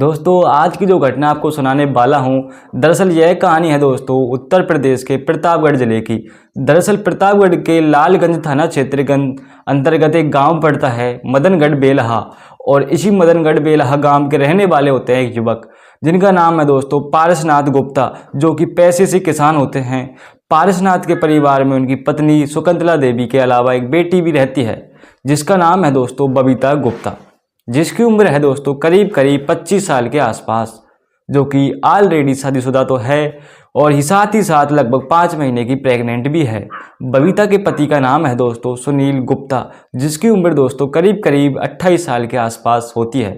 दोस्तों आज की जो घटना आपको सुनाने वाला हूँ, दरअसल यह कहानी है दोस्तों उत्तर प्रदेश के प्रतापगढ़ जिले की। दरअसल प्रतापगढ़ के लालगंज थाना क्षेत्र के अंतर्गत एक गांव पड़ता है मदनगढ़ बेलहा। और इसी मदनगढ़ बेलहा गांव के रहने वाले होते हैं एक युवक, जिनका नाम है दोस्तों पारसनाथ गुप्ता, जो कि पैसे से किसान होते हैं। पारसनाथ के परिवार में उनकी पत्नी शकुंतला देवी के अलावा एक बेटी भी रहती है, जिसका नाम है दोस्तों बबीता गुप्ता, जिसकी उम्र है दोस्तों करीब करीब 25 साल के आसपास, जो कि ऑलरेडी शादीशुदा तो है और साथ ही साथ लगभग 5 महीने की प्रेग्नेंट भी है। बबीता के पति का नाम है दोस्तों सुनील गुप्ता, जिसकी उम्र दोस्तों करीब करीब 28 साल के आसपास होती है,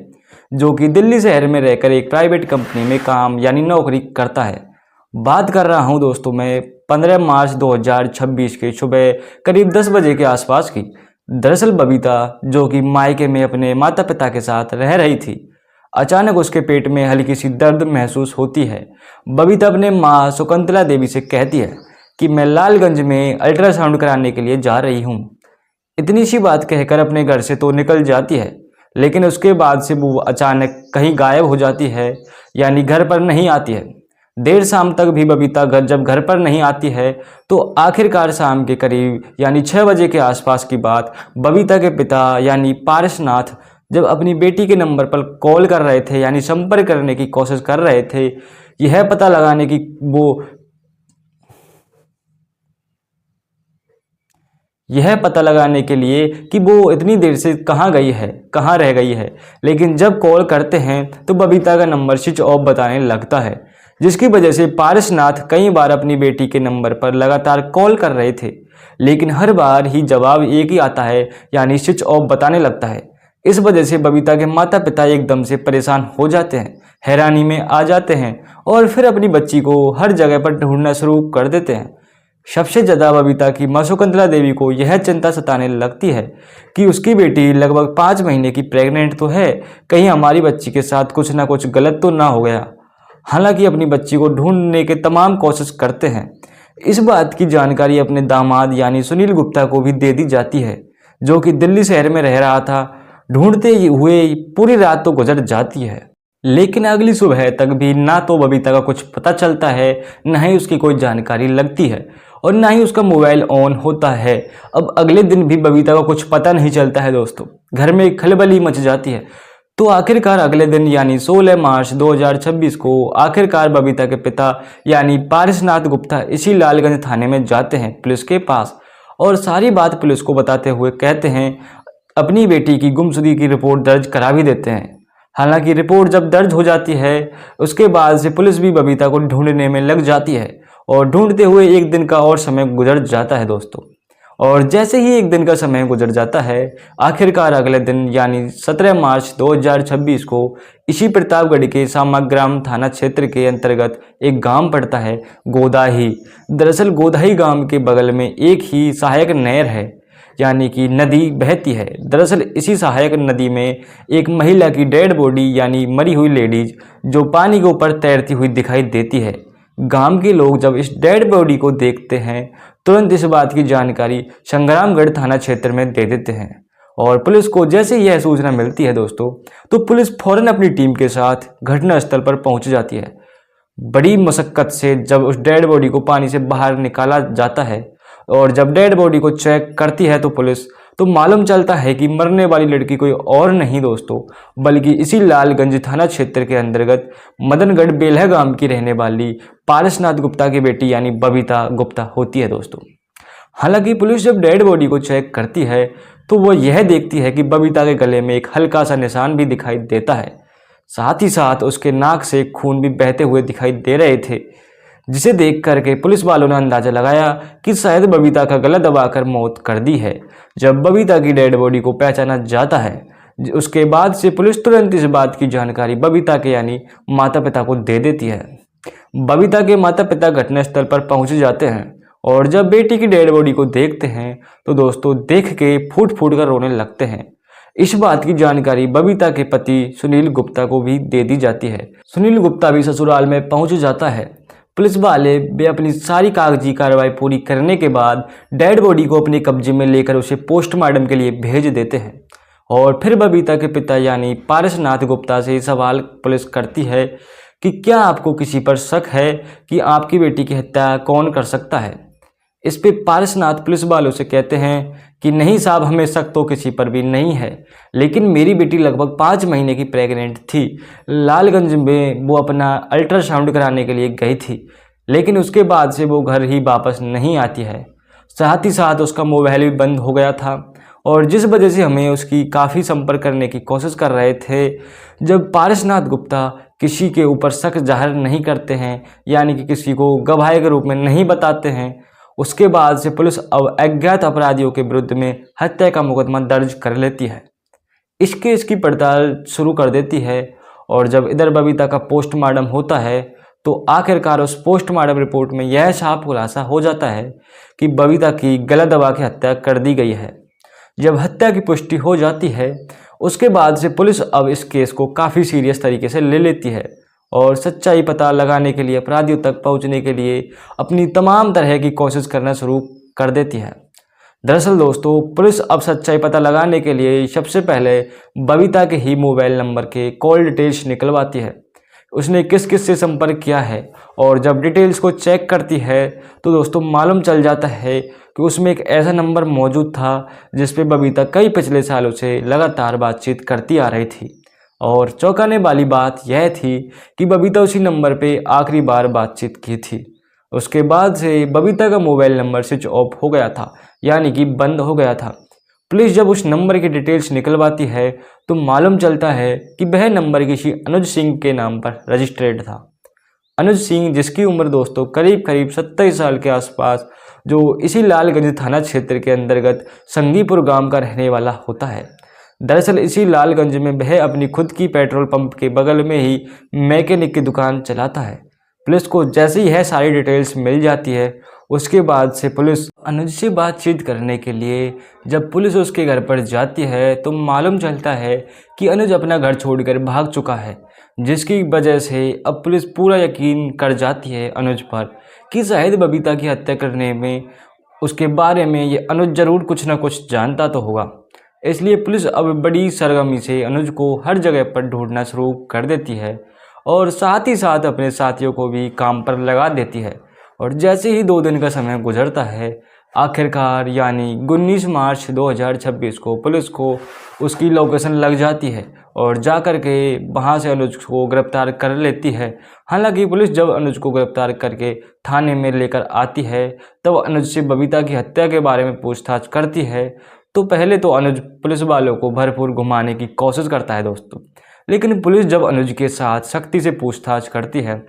जो कि दिल्ली शहर में रहकर एक प्राइवेट कंपनी में काम यानी नौकरी करता है। बात कर रहा हूं दोस्तों मैं 15 मार्च 2026 के सुबह करीब 10 बजे के आसपास की। दरअसल बबीता, जो कि मायके में अपने माता पिता के साथ रह रही थी, अचानक उसके पेट में हल्की सी दर्द महसूस होती है। बबीता अपने माँ शकुंतला देवी से कहती है कि मैं लालगंज में अल्ट्रासाउंड कराने के लिए जा रही हूँ। इतनी सी बात कहकर अपने घर से तो निकल जाती है, लेकिन उसके बाद से वो अचानक कहीं गायब हो जाती है, यानी घर पर नहीं आती है। देर शाम तक भी बबीता जब घर पर नहीं आती है तो आखिरकार शाम के करीब यानी 6 बजे के आसपास की बात, बबीता के पिता यानी पारसनाथ जब अपनी बेटी के नंबर पर कॉल कर रहे थे यानी संपर्क करने की कोशिश कर रहे थे, यह पता लगाने की यह पता लगाने के लिए कि वो इतनी देर से कहाँ गई है, कहाँ रह गई है। लेकिन जब कॉल करते हैं तो बबीता का नंबर स्विच ऑफ बताने लगता है, जिसकी वजह से पारसनाथ कई बार अपनी बेटी के नंबर पर लगातार कॉल कर रहे थे, लेकिन हर बार ही जवाब एक ही आता है, यानी स्विच ऑफ बताने लगता है। इस वजह से बबीता के माता पिता एकदम से परेशान हो जाते हैं, हैरानी में आ जाते हैं और फिर अपनी बच्ची को हर जगह पर ढूंढना शुरू कर देते हैं। सबसे ज़्यादा बबीता की माँ शकुंतला देवी को यह चिंता सताने लगती है कि उसकी बेटी लगभग 5 महीने की प्रेग्नेंट तो है, कहीं हमारी बच्ची के साथ कुछ ना कुछ गलत तो ना हो गया। हालांकि अपनी बच्ची को ढूंढने के तमाम कोशिश करते हैं। इस बात की जानकारी अपने दामाद यानी सुनील गुप्ता को भी दे दी जाती है, जो कि दिल्ली शहर में रह रहा था। ढूंढते हुए पूरी रात तो गुजर जाती है, लेकिन अगली सुबह तक भी ना तो बबीता का कुछ पता चलता है, न ही उसकी कोई जानकारी लगती है और ना ही उसका मोबाइल ऑन होता है। अब अगले दिन भी बबीता का कुछ पता नहीं चलता है दोस्तों, घर में खलबली मच जाती है। तो आखिरकार अगले दिन यानी 16 मार्च 2026 को आखिरकार बबीता के पिता यानी पारसनाथ गुप्ता इसी लालगंज थाने में जाते हैं पुलिस के पास, और सारी बात पुलिस को बताते हुए कहते हैं अपनी बेटी की गुमशुदगी की रिपोर्ट दर्ज करा भी देते हैं। हालांकि रिपोर्ट जब दर्ज हो जाती है उसके बाद से पुलिस भी बबीता को ढूंढने में लग जाती है और ढूंढते हुए एक दिन का और समय गुजर जाता है दोस्तों। और जैसे ही एक दिन का समय गुजर जाता है, आखिरकार अगले दिन यानी 17 मार्च 2026 को इसी प्रतापगढ़ के सामाग्राम थाना क्षेत्र के अंतर्गत एक गांव पड़ता है गोदाही। दरअसल गोदाही गांव के बगल में एक ही सहायक नहर है, यानी कि नदी बहती है। दरअसल इसी सहायक नदी में एक महिला की डेड बॉडी यानी मरी हुई लेडीज जो पानी के ऊपर तैरती हुई दिखाई देती है। गांव के लोग जब इस डेड बॉडी को देखते हैं तुरंत इस बात की जानकारी संग्रामगढ़ थाना क्षेत्र में दे देते हैं, और पुलिस को जैसे यह सूचना मिलती है दोस्तों तो पुलिस फौरन अपनी टीम के साथ घटनास्थल पर पहुंच जाती है। बड़ी मशक्कत से जब उस डेड बॉडी को पानी से बाहर निकाला जाता है और जब डेड बॉडी को चेक करती है तो पुलिस तो मालूम चलता है कि मरने वाली लड़की कोई और नहीं दोस्तों, बल्कि इसी लालगंज थाना क्षेत्र के अंतर्गत मदनगढ़ बेलहा गांव की रहने वाली पारसनाथ गुप्ता की बेटी यानी बबीता गुप्ता होती है दोस्तों। हालांकि पुलिस जब डेड बॉडी को चेक करती है तो वो यह देखती है कि बबीता के गले में एक हल्का सा निशान भी दिखाई देता है, साथ ही साथ उसके नाक से खून भी बहते हुए दिखाई दे रहे थे, जिसे देख करके पुलिस वालों ने अंदाजा लगाया कि शायद बबीता का गला दबाकर मौत कर दी है। जब बबीता की डेड बॉडी को पहचाना जाता है उसके बाद से पुलिस तुरंत इस बात की जानकारी बबीता के यानी माता पिता को दे देती है। बबीता के माता पिता घटनास्थल पर पहुंच जाते हैं और जब बेटी की डेड बॉडी को देखते हैं तो दोस्तों देख के फूट फूट कर रोने लगते हैं। इस बात की जानकारी बबीता के पति सुनील गुप्ता को भी दे दी जाती है। सुनील गुप्ता भी ससुराल में पहुंच जाता है। पुलिस वाले वे अपनी सारी कागजी कार्रवाई पूरी करने के बाद डेड बॉडी को अपने कब्जे में लेकर उसे पोस्टमार्टम के लिए भेज देते हैं और फिर बबीता के पिता यानी पारसनाथ गुप्ता से सवाल पुलिस करती है कि क्या आपको किसी पर शक है कि आपकी बेटी की हत्या कौन कर सकता है। इस पे पारसनाथ पुलिस वालों से कहते हैं कि नहीं साहब, हमें शक तो किसी पर भी नहीं है, लेकिन मेरी बेटी लगभग 5 महीने की प्रेग्नेंट थी। लालगंज में वो अपना अल्ट्रासाउंड कराने के लिए गई थी, लेकिन उसके बाद से वो घर ही वापस नहीं आती है। साथ ही साथ उसका मोबाइल भी बंद हो गया था, और जिस वजह से हमें उसकी काफ़ी संपर्क करने की कोशिश कर रहे थे। जब पारसनाथ गुप्ता किसी के ऊपर शक जाहिर नहीं करते हैं, यानी कि किसी को गवाह के रूप में नहीं बताते हैं, उसके बाद से पुलिस अब अज्ञात अपराधियों के विरुद्ध में हत्या का मुकदमा दर्ज कर लेती है। इस केस की पड़ताल शुरू कर देती है, और जब इधर बबीता का पोस्टमार्टम होता है तो आखिरकार उस पोस्टमार्टम रिपोर्ट में यह साफ खुलासा हो जाता है कि बबीता की गला दबा के हत्या कर दी गई है। जब हत्या की पुष्टि हो जाती है, उसके बाद से पुलिस अब इस केस को काफ़ी सीरियस तरीके से ले लेती है और सच्चाई पता लगाने के लिए, अपराधियों तक पहुंचने के लिए अपनी तमाम तरह की कोशिश करना शुरू कर देती है। दरअसल दोस्तों, पुलिस अब सच्चाई पता लगाने के लिए सबसे पहले बबीता के ही मोबाइल नंबर के कॉल डिटेल्स निकलवाती है। उसने किस किस से संपर्क किया है, और जब डिटेल्स को चेक करती है तो दोस्तों मालूम चल जाता है कि उसमें एक ऐसा नंबर मौजूद था जिस पे बबीता कई पिछले सालों से लगातार बातचीत करती आ रही थी। और चौंकाने वाली बात यह थी कि बबीता उसी नंबर पे आखिरी बार बातचीत की थी। उसके बाद से बबीता का मोबाइल नंबर स्विच ऑफ हो गया था, यानी कि बंद हो गया था। पुलिस जब उस नंबर की डिटेल्स निकलवाती है तो मालूम चलता है कि वह नंबर किसी अनुज सिंह के नाम पर रजिस्टर्ड था। अनुज सिंह, जिसकी उम्र दोस्तों करीब करीब 27 साल के आसपास, जो इसी लालगंज थाना क्षेत्र के अंतर्गत संगीपुर गांव का रहने वाला होता है। दरअसल इसी लालगंज में वह अपनी खुद की पेट्रोल पंप के बगल में ही मैकेनिक की दुकान चलाता है। पुलिस को जैसे ही यह सारी डिटेल्स मिल जाती है, उसके बाद से पुलिस अनुज से बातचीत करने के लिए जब पुलिस उसके घर पर जाती है तो मालूम चलता है कि अनुज अपना घर छोड़कर भाग चुका है, जिसकी वजह से अब पुलिस पूरा यकीन कर जाती है अनुज पर कि शायद बबीता की हत्या करने में, उसके बारे में ये अनुज जरूर कुछ ना कुछ जानता तो होगा। इसलिए पुलिस अब बड़ी सरगर्मी से अनुज को हर जगह पर ढूंढना शुरू कर देती है, और साथ ही साथ अपने साथियों को भी काम पर लगा देती है। और जैसे ही 2 दिन का समय गुजरता है, आखिरकार यानी 19 मार्च 2026 को पुलिस को उसकी लोकेशन लग जाती है और जा कर के वहाँ से अनुज को गिरफ्तार कर लेती है। हालांकि पुलिस जब अनुज को गिरफ्तार करके थाने में लेकर आती है तब अनुज से बबीता की हत्या के बारे में पूछताछ करती है। तो पहले तो अनुज पुलिस वालों को भरपूर घुमाने की कोशिश करता है दोस्तों, लेकिन पुलिस जब अनुज के साथ सख्ती से पूछताछ करती है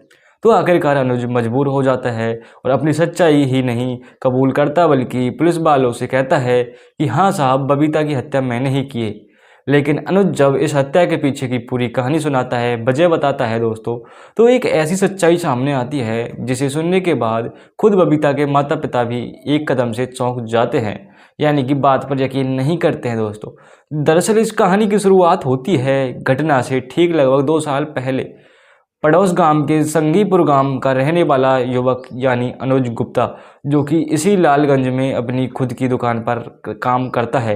तो आखिरकार अनुज मजबूर हो जाता है और अपनी सच्चाई ही नहीं कबूल करता, बल्कि पुलिस वालों से कहता है कि हाँ साहब, बबीता की हत्या मैंने ही की है। लेकिन अनुज जब इस हत्या के पीछे की पूरी कहानी सुनाता है, वजह बताता है दोस्तों, तो एक ऐसी सच्चाई सामने आती है जिसे सुनने के बाद खुद बबीता के माता पिता भी एक कदम से चौंक जाते हैं, यानी कि बात पर यकीन नहीं करते हैं दोस्तों। दरअसल इस कहानी की शुरुआत होती है घटना से ठीक लगभग 2 साल पहले। पड़ोस गांव के संगीपुर गांव का रहने वाला युवक यानी अनुज गुप्ता, जो कि इसी लालगंज में अपनी खुद की दुकान पर काम करता है,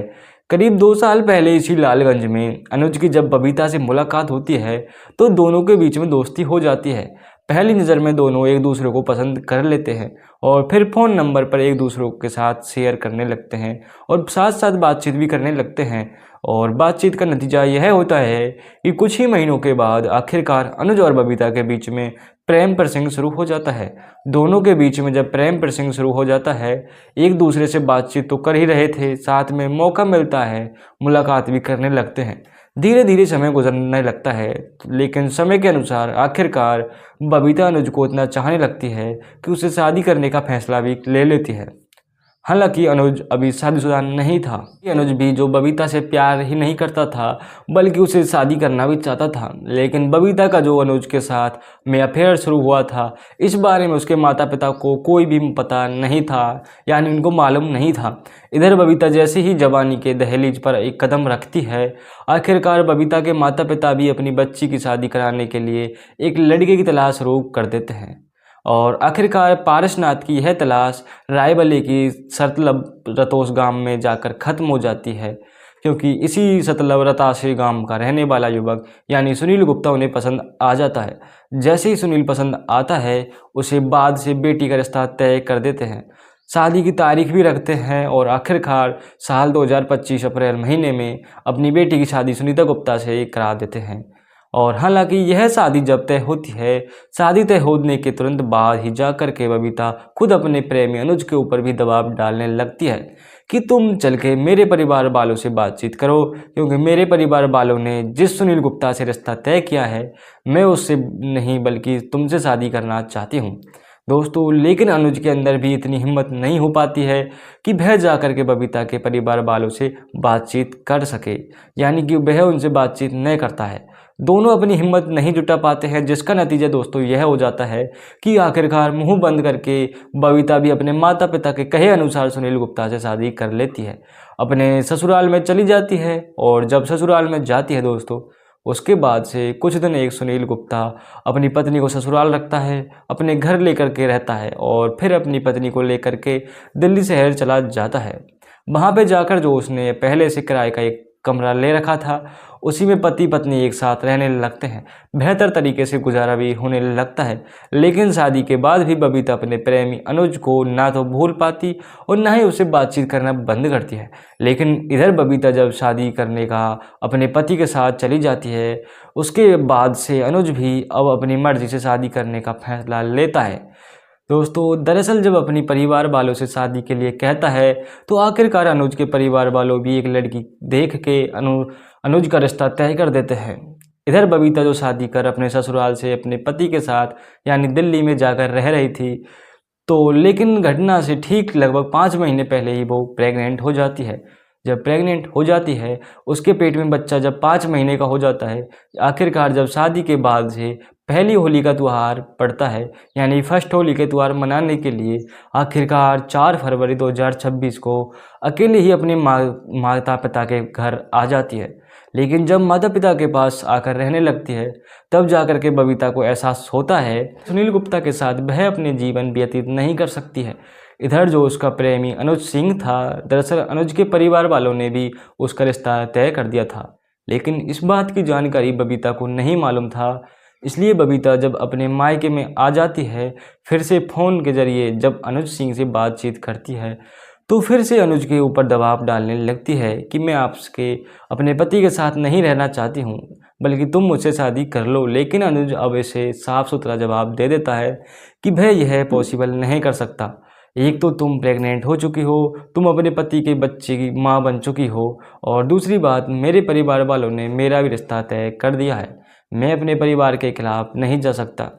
करीब 2 साल पहले इसी लालगंज में अनुज की जब बबीता से मुलाकात होती है तो दोनों के बीच में दोस्ती हो जाती है। पहली नज़र में दोनों एक दूसरे को पसंद कर लेते हैं और फिर फ़ोन नंबर पर एक दूसरे के साथ शेयर करने लगते हैं और साथ साथ बातचीत भी करने लगते हैं। और बातचीत का नतीजा यह होता है कि कुछ ही महीनों के बाद आखिरकार अनुज और बबीता के बीच में प्रेम प्रसंग शुरू हो जाता है। दोनों के बीच में जब प्रेम प्रसंग शुरू हो जाता है, एक दूसरे से बातचीत तो कर ही रहे थे, साथ में मौका मिलता है मुलाकात भी करने लगते हैं। धीरे धीरे समय गुजरने लगता है, लेकिन समय के अनुसार आखिरकार बबीता अनुज को इतना चाहने लगती है कि उसे शादी करने का फैसला भी ले लेती है। हालांकि अनुज अभी शादीशुदा नहीं था। अनुज भी जो बबीता से प्यार ही नहीं करता था बल्कि उसे शादी करना भी चाहता था, लेकिन बबीता का जो अनुज के साथ में अफेयर शुरू हुआ था, इस बारे में उसके माता पिता को कोई भी पता नहीं था, यानी उनको मालूम नहीं था। इधर बबीता जैसे ही जवानी के दहलीज पर एक कदम रखती है, आखिरकार बबीता के माता पिता भी अपनी बच्ची की शादी कराने के लिए एक लड़के की तलाश शुरू कर देते हैं। और आखिरकार पारसनाथ की यह तलाश रायबली की सरतलब रतोस गांव में जाकर ख़त्म हो जाती है, क्योंकि इसी सतलवरता से गांव का रहने वाला युवक यानी सुनील गुप्ता उन्हें पसंद आ जाता है। जैसे ही सुनील पसंद आता है उसे बाद से बेटी का रिश्ता तय कर देते हैं, शादी की तारीख भी रखते हैं और आखिरकार साल 2025 अप्रैल महीने में अपनी बेटी की शादी सुनीता गुप्ता से करा देते हैं। और हालांकि यह शादी जब तय होती है, शादी तय होने के तुरंत बाद ही जाकर के बबीता खुद अपने प्रेमी अनुज के ऊपर भी दबाव डालने लगती है कि तुम चल के मेरे परिवार वालों से बातचीत करो, क्योंकि मेरे परिवार वालों ने जिस सुनील गुप्ता से रिश्ता तय किया है मैं उससे नहीं बल्कि तुमसे शादी करना चाहती हूँ। दोस्तों, लेकिन अनुज के अंदर भी इतनी हिम्मत नहीं हो पाती है कि वह जाकर के बबीता के परिवार वालों से बातचीत कर सके, यानी कि वह उनसे बातचीत नहीं करता है। दोनों अपनी हिम्मत नहीं जुटा पाते हैं, जिसका नतीजा दोस्तों यह हो जाता है कि आखिरकार मुंह बंद करके बबीता भी अपने माता पिता के कहे अनुसार सुनील गुप्ता से शादी कर लेती है, अपने ससुराल में चली जाती है। और जब ससुराल में जाती है दोस्तों, उसके बाद से कुछ दिन एक सुनील गुप्ता अपनी पत्नी को ससुराल रखता है, अपने घर लेकर के रहता है और फिर अपनी पत्नी को लेकर के दिल्ली शहर चला जाता है। वहाँ पे जाकर जो उसने पहले से किराए का एक कमरा ले रखा था, उसी में पति पत्नी एक साथ रहने लगते हैं। बेहतर तरीके से गुजारा भी होने लगता है। लेकिन शादी के बाद भी बबीता अपने प्रेमी अनुज को ना तो भूल पाती और ना ही उससे बातचीत करना बंद करती है। लेकिन इधर बबीता जब शादी करने का अपने पति के साथ चली जाती है, उसके बाद से अनुज भी अब अपनी मर्जी से शादी करने का फैसला लेता है। दोस्तों, दरअसल जब अपनी परिवार वालों से शादी के लिए कहता है तो आखिरकार अनुज के परिवार वालों भी एक लड़की देख के अनुज का रिश्ता तय कर देते हैं। इधर बबीता जो शादी कर अपने ससुराल से अपने पति के साथ यानी दिल्ली में जाकर रह रही थी, तो लेकिन घटना से ठीक लगभग 5 महीने पहले ही वो प्रेग्नेंट हो जाती है। जब प्रेग्नेंट हो जाती है, उसके पेट में बच्चा जब 5 महीने का हो जाता है, आखिरकार जब शादी के बाद से पहली होली का त्यौहार पड़ता है, यानी फर्स्ट होली के त्यौहार मनाने के लिए आखिरकार 4 फरवरी 2026 को अकेले ही अपने माता पिता के घर आ जाती है। लेकिन जब माता पिता के पास आकर रहने लगती है, तब जाकर के बबीता को एहसास होता है सुनील गुप्ता के साथ वह अपने जीवन व्यतीत नहीं कर सकती है। इधर जो उसका प्रेमी अनुज सिंह था, दरअसल अनुज के परिवार वालों ने भी उसका रिश्ता तय कर दिया था, लेकिन इस बात की जानकारी बबीता को नहीं मालूम था। इसलिए बबीता जब अपने मायके में आ जाती है, फिर से फ़ोन के ज़रिए जब अनुज सिंह से बातचीत करती है, तो फिर से अनुज के ऊपर दबाव डालने लगती है कि मैं आपके अपने पति के साथ नहीं रहना चाहती हूँ, बल्कि तुम मुझसे शादी कर लो। लेकिन अनुज अब इसे साफ सुथरा जवाब दे देता है कि भाई यह पॉसिबल नहीं कर सकता। एक तो तुम प्रेग्नेंट हो चुकी हो, तुम अपने पति के बच्चे की माँ बन चुकी हो, और दूसरी बात मेरे परिवार वालों ने मेरा भी रिश्ता तय कर दिया है, मैं अपने परिवार के खिलाफ नहीं जा सकता।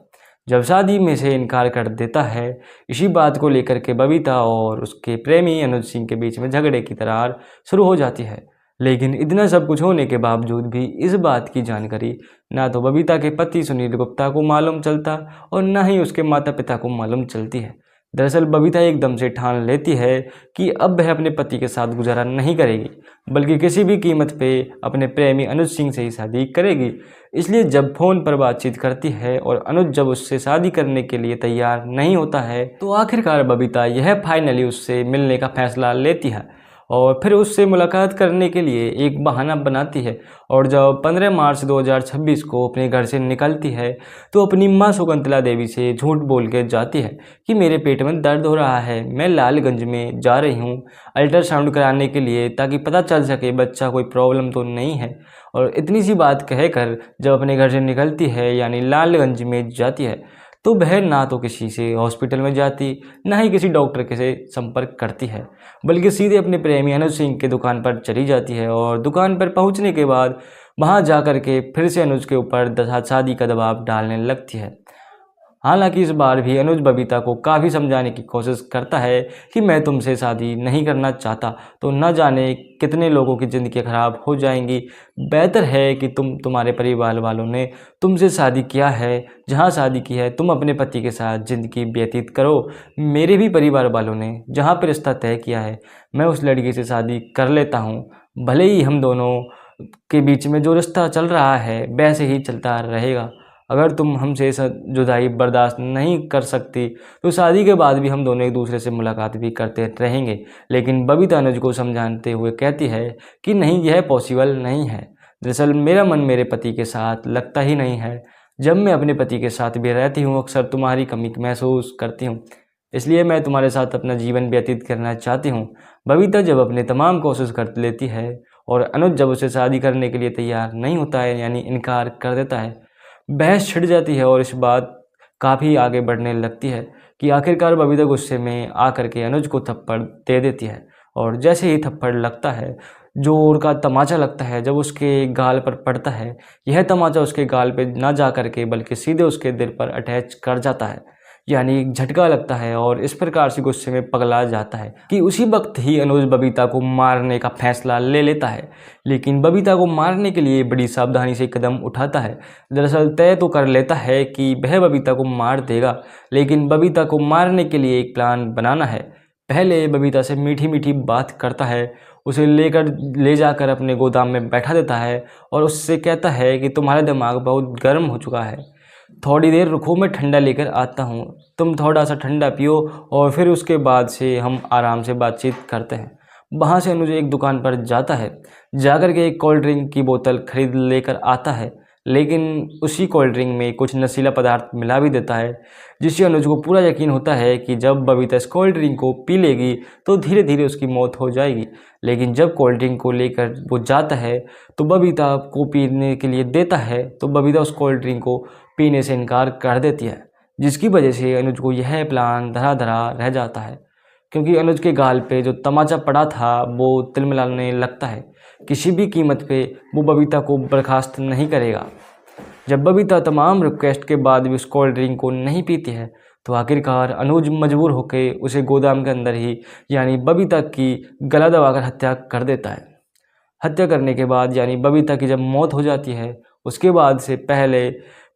जब शादी में से इनकार कर देता है, इसी बात को लेकर के बबीता और उसके प्रेमी अनुज सिंह के बीच में झगड़े की दरार शुरू हो जाती है। लेकिन इतना सब कुछ होने के बावजूद भी इस बात की जानकारी ना तो बबीता के पति सुनील गुप्ता को मालूम चलता और ना ही उसके माता पिता को मालूम चलती है। दरअसल बबीता एकदम से ठान लेती है कि अब वह अपने पति के साथ गुजारा नहीं करेगी, बल्कि किसी भी कीमत पे अपने प्रेमी अनुज सिंह से ही शादी करेगी। इसलिए जब फ़ोन पर बातचीत करती है और अनुज जब उससे शादी करने के लिए तैयार नहीं होता है, तो आखिरकार बबीता यह फाइनली उससे मिलने का फैसला लेती है और फिर उससे मुलाकात करने के लिए एक बहाना बनाती है। और जब 15 मार्च 2026 को अपने घर से निकलती है, तो अपनी माँ शकुंतला देवी से झूठ बोल के जाती है कि मेरे पेट में दर्द हो रहा है, मैं लालगंज में जा रही हूँ अल्ट्रासाउंड कराने के लिए, ताकि पता चल सके बच्चा कोई प्रॉब्लम तो नहीं है। और इतनी सी बात कहकर जब अपने घर से निकलती है यानी लालगंज में जाती है, तो वह ना तो किसी से हॉस्पिटल में जाती, ना ही किसी डॉक्टर के से संपर्क करती है, बल्कि सीधे अपने प्रेमी अनुज सिंह की दुकान पर चली जाती है। और दुकान पर पहुंचने के बाद वहां जाकर के फिर से अनुज के ऊपर शादी का दबाव डालने लगती है। हालांकि इस बार भी अनुज बबीता को काफ़ी समझाने की कोशिश करता है कि मैं तुमसे शादी नहीं करना चाहता, तो न जाने कितने लोगों की ज़िंदगी ख़राब हो जाएंगी। बेहतर है कि तुम्हारे परिवार वालों ने तुमसे शादी किया है, जहां शादी की है तुम अपने पति के साथ ज़िंदगी व्यतीत करो। मेरे भी परिवार वालों ने जहां पर रिश्ता तय किया है, मैं उस लड़की से शादी कर लेता हूँ। भले ही हम दोनों के बीच में जो रिश्ता चल रहा है वैसे ही चलता रहेगा। अगर तुम हमसे जुदाई बर्दाश्त नहीं कर सकती तो शादी के बाद भी हम दोनों एक दूसरे से मुलाकात भी करते रहेंगे। लेकिन बबीता अनुज को समझाते हुए कहती है कि नहीं, यह पॉसिबल नहीं है। दरअसल मेरा मन मेरे पति के साथ लगता ही नहीं है। जब मैं अपने पति के साथ भी रहती हूँ अक्सर तुम्हारी कमी महसूस करती हूँ, इसलिए मैं तुम्हारे साथ अपना जीवन व्यतीत करना चाहती हूँ। बबीता जब अपने तमाम कोशिश कर लेती है और अनुज जब उसे शादी करने के लिए तैयार नहीं होता है, यानी इनकार कर देता है, बहस छिड़ जाती है और इस बात काफ़ी आगे बढ़ने लगती है कि आखिरकार बबीता गुस्से में आकर के अनुज को थप्पड़ दे देती है। और जैसे ही थप्पड़ लगता है, जोर का तमाचा लगता है जब उसके गाल पर पड़ता है, यह तमाचा उसके गाल पे ना जा कर के बल्कि सीधे उसके दिल पर अटैच कर जाता है, यानी एक झटका लगता है और इस प्रकार से गुस्से में पगला जाता है कि उसी वक्त ही अनुज बबीता को मारने का फैसला ले लेता है। लेकिन बबीता को मारने के लिए बड़ी सावधानी से कदम उठाता है। दरअसल तय तो कर लेता है कि वह बबीता को मार देगा, लेकिन बबीता को मारने के लिए एक प्लान बनाना है। पहले बबीता से मीठी मीठी बात करता है, उसे ले जाकर अपने गोदाम में बैठा देता है और उससे कहता है कि तुम्हारा दिमाग बहुत गर्म हो चुका है, थोड़ी देर रुको, मैं ठंडा लेकर आता हूँ, तुम थोड़ा सा ठंडा पियो और फिर उसके बाद से हम आराम से बातचीत करते हैं। वहाँ से अनुज एक दुकान पर जाता है, जाकर के एक कोल्ड ड्रिंक की बोतल खरीद लेकर आता है, लेकिन उसी कोल्ड ड्रिंक में कुछ नशीला पदार्थ मिला भी देता है, जिससे अनुज को पूरा यकीन होता है कि जब बबीता इस कोल्ड ड्रिंक को पी लेगी तो धीरे धीरे उसकी मौत हो जाएगी। लेकिन जब कोल्ड ड्रिंक को लेकर वो जाता है तो बबीता को पीने के लिए देता है, तो बबीता उस कोल्ड ड्रिंक को पीने से इनकार कर देती है, जिसकी वजह से अनुज को यह प्लान धरा धरा रह जाता है, क्योंकि अनुज के गाल पे जो तमाचा पड़ा था वो तिलमिलाने लगता है। किसी भी कीमत पे वो बबीता को बर्खास्त नहीं करेगा। जब बबीता तमाम रिक्वेस्ट के बाद भी उस कोल्ड ड्रिंक को नहीं पीती है तो आखिरकार अनुज मजबूर होकर उसे गोदाम के अंदर ही, यानी बबीता की गला दबाकर हत्या कर देता है। हत्या करने के बाद, यानी बबीता की जब मौत हो जाती है, उसके बाद से पहले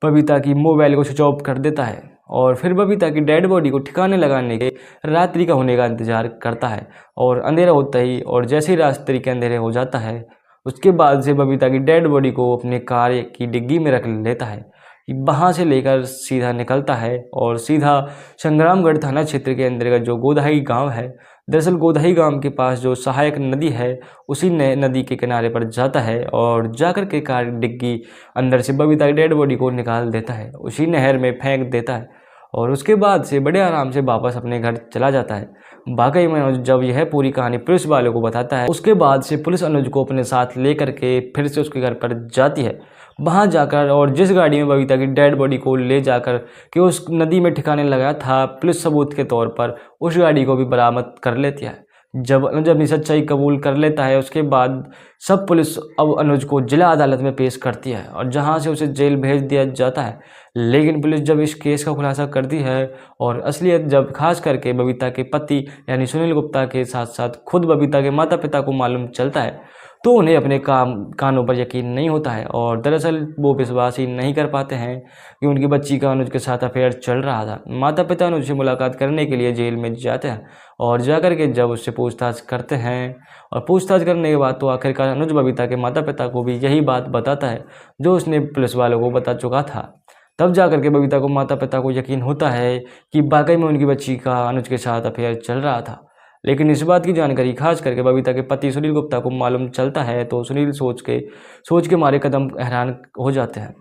बबीता की मोबाइल को स्विच ऑफ कर देता है और फिर बबीता की डेड बॉडी को ठिकाने लगाने के रात्रि का होने का इंतजार करता है। और अंधेरा होता ही और जैसे ही रात्रि के अंधेरे हो जाता है, उसके बाद से बबीता की डेड बॉडी को अपने कार की डिग्गी में रख लेता है। वहाँ से लेकर सीधा निकलता है और सीधा संग्रामगढ़ थाना क्षेत्र के अंतर्गत जो गोदाही गांव है, दरअसल गोदाही गांव के पास जो सहायक नदी है, उसी नदी के किनारे पर जाता है और जाकर के कार डिग्गी अंदर से बबीता की डेड बॉडी को निकाल देता है, उसी नहर में फेंक देता है और उसके बाद से बड़े आराम से वापस अपने घर चला जाता है। वाकई में जब यह पूरी कहानी पुलिस वालों को बताता है, उसके बाद से पुलिस अनुज को अपने साथ लेकर के फिर से उसके घर पर जाती है। वहाँ जाकर और जिस गाड़ी में बबीता की डेड बॉडी को ले जाकर के उस नदी में ठिकाने लगाया था, पुलिस सबूत के तौर पर उस गाड़ी को भी बरामद कर लेती है। जब अनुज अपनी सच्चाई कबूल कर लेता है, उसके बाद सब पुलिस अब अनुज को जिला अदालत में पेश करती है और जहां से उसे जेल भेज दिया जाता है। लेकिन पुलिस जब इस केस का खुलासा करती है और असलियत जब खास करके बबीता के पति यानी सुनील गुप्ता के साथ साथ खुद बबीता के माता पिता को मालूम चलता है, तो उन्हें अपने कानों पर यकीन नहीं होता है और दरअसल वो विश्वास ही नहीं कर पाते हैं कि उनकी बच्ची का अनुज के साथ अफेयर चल रहा था। माता पिता अनुज से मुलाकात करने के लिए जेल में जाते हैं और जाकर के जब उससे पूछताछ करते हैं और पूछताछ करने के बाद तो आखिरकार अनुज बबीता के माता पिता को भी यही बात बताता है जो उसने पुलिस वालों को बता चुका था। तब जाकर के बबीता को माता पिता को यकीन होता है कि वाकई में उनकी बच्ची का अनुज के साथ अफेयर चल रहा था। लेकिन इस बात की जानकारी खास करके बबीता के पति सुनील गुप्ता को मालूम चलता है तो सुनील सोच के मारे कदम हैरान हो जाते हैं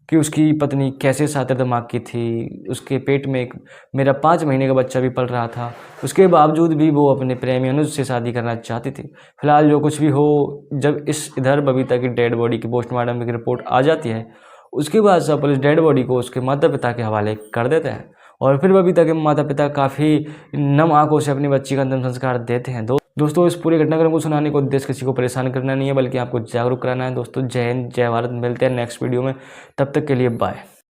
कि उसकी पत्नी कैसे सातिर दिमाग की थी। उसके पेट में मेरा 5 महीने का बच्चा भी पल रहा था, उसके बावजूद भी वो अपने प्रेमी अनुज से शादी करना चाहती थी। फिलहाल जो कुछ भी हो, जब इधर बबीता की डेड बॉडी की पोस्टमार्टम की रिपोर्ट आ जाती है, उसके बाद सब पुलिस डेड बॉडी को उसके माता पिता के हवाले कर देते हैं और फिर बबीता के माता पिता काफ़ी नम आंखों से अपनी बच्ची का अंतिम संस्कार देते हैं। दोस्तों इस पूरी घटनाक्रम को सुनाने को उद्देश्य किसी को परेशान करना नहीं है, बल्कि आपको जागरूक कराना है। दोस्तों जय हिंद, जय भारत। मिलते हैं नेक्स्ट वीडियो में, तब तक के लिए बाय।